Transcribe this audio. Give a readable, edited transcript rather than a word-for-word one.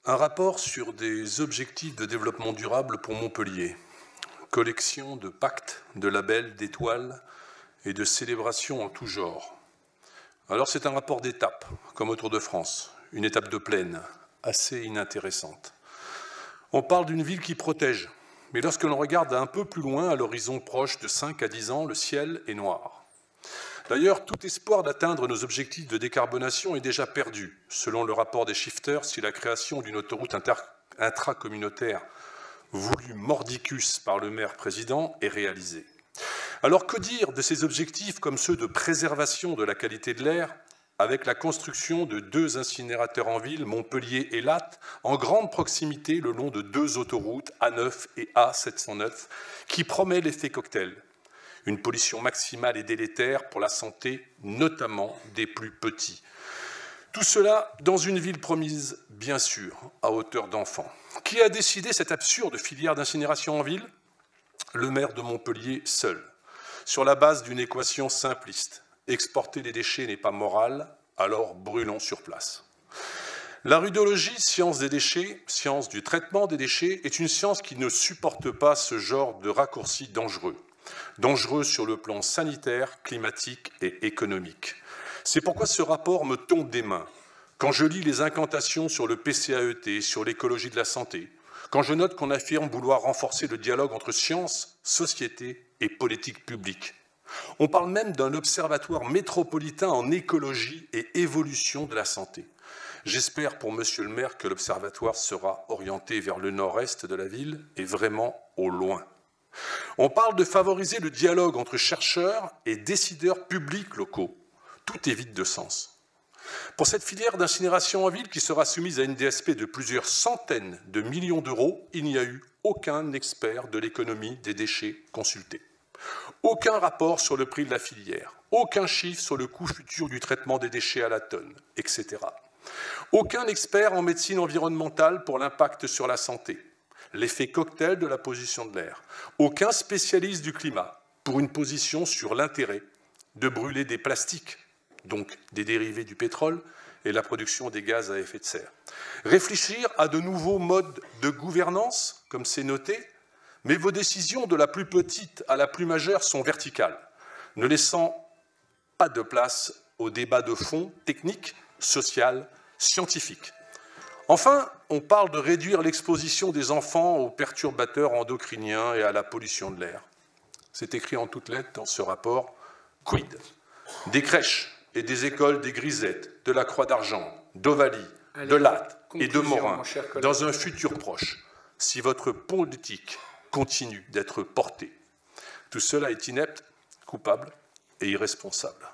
Un rapport sur des objectifs de développement durable pour Montpellier. Collection de pactes, de labels, d'étoiles et de célébrations en tout genre. Alors c'est un rapport d'étape, comme au Tour de France, une étape de plaine, assez inintéressante. On parle d'une ville qui protège, mais lorsque l'on regarde un peu plus loin, à l'horizon proche de 5 à 10 ans, le ciel est noir. D'ailleurs, tout espoir d'atteindre nos objectifs de décarbonation est déjà perdu, selon le rapport des Shifters, si la création d'une autoroute intracommunautaire voulue mordicus par le maire-président est réalisée. Alors que dire de ces objectifs comme ceux de préservation de la qualité de l'air, avec la construction de 2 incinérateurs en ville, Montpellier et Latte, en grande proximité le long de 2 autoroutes, A9 et A709, qui promet l'effet cocktail. Une pollution maximale et délétère pour la santé, notamment des plus petits. Tout cela dans une ville promise, bien sûr, à hauteur d'enfants. Qui a décidé cette absurde filière d'incinération en ville? Le maire de Montpellier seul, sur la base d'une équation simpliste. Exporter les déchets n'est pas moral, alors brûlons sur place. La rudologie, science des déchets, science du traitement des déchets, est une science qui ne supporte pas ce genre de raccourcis dangereux. Dangereux sur le plan sanitaire, climatique et économique. C'est pourquoi ce rapport me tombe des mains. Quand je lis les incantations sur le PCAET, sur l'écologie de la santé, quand je note qu'on affirme vouloir renforcer le dialogue entre science, société et politique publique. On parle même d'un observatoire métropolitain en écologie et évolution de la santé. J'espère pour Monsieur le maire que l'observatoire sera orienté vers le nord-est de la ville et vraiment au loin. On parle de favoriser le dialogue entre chercheurs et décideurs publics locaux. Tout est vide de sens. Pour cette filière d'incinération en ville qui sera soumise à une DSP de plusieurs centaines de millions d'euros, il n'y a eu aucun expert de l'économie des déchets consulté. Aucun rapport sur le prix de la filière, aucun chiffre sur le coût futur du traitement des déchets à la tonne, etc. Aucun expert en médecine environnementale pour l'impact sur la santé. L'effet cocktail de la pollution de l'air. Aucun spécialiste du climat pour une position sur l'intérêt de brûler des plastiques, donc des dérivés du pétrole et la production des gaz à effet de serre. Réfléchir à de nouveaux modes de gouvernance, comme c'est noté, mais vos décisions de la plus petite à la plus majeure sont verticales, ne laissant pas de place au débat de fond technique, social, scientifique. Enfin, on parle de réduire l'exposition des enfants aux perturbateurs endocriniens et à la pollution de l'air. C'est écrit en toutes lettres dans ce rapport. Quid? Des crèches et des écoles des Grisettes, de la Croix d'Argent, d'Ovalie, de Latte et de Morin, dans un futur proche, si votre politique continue d'être portée. Tout cela est inepte, coupable et irresponsable.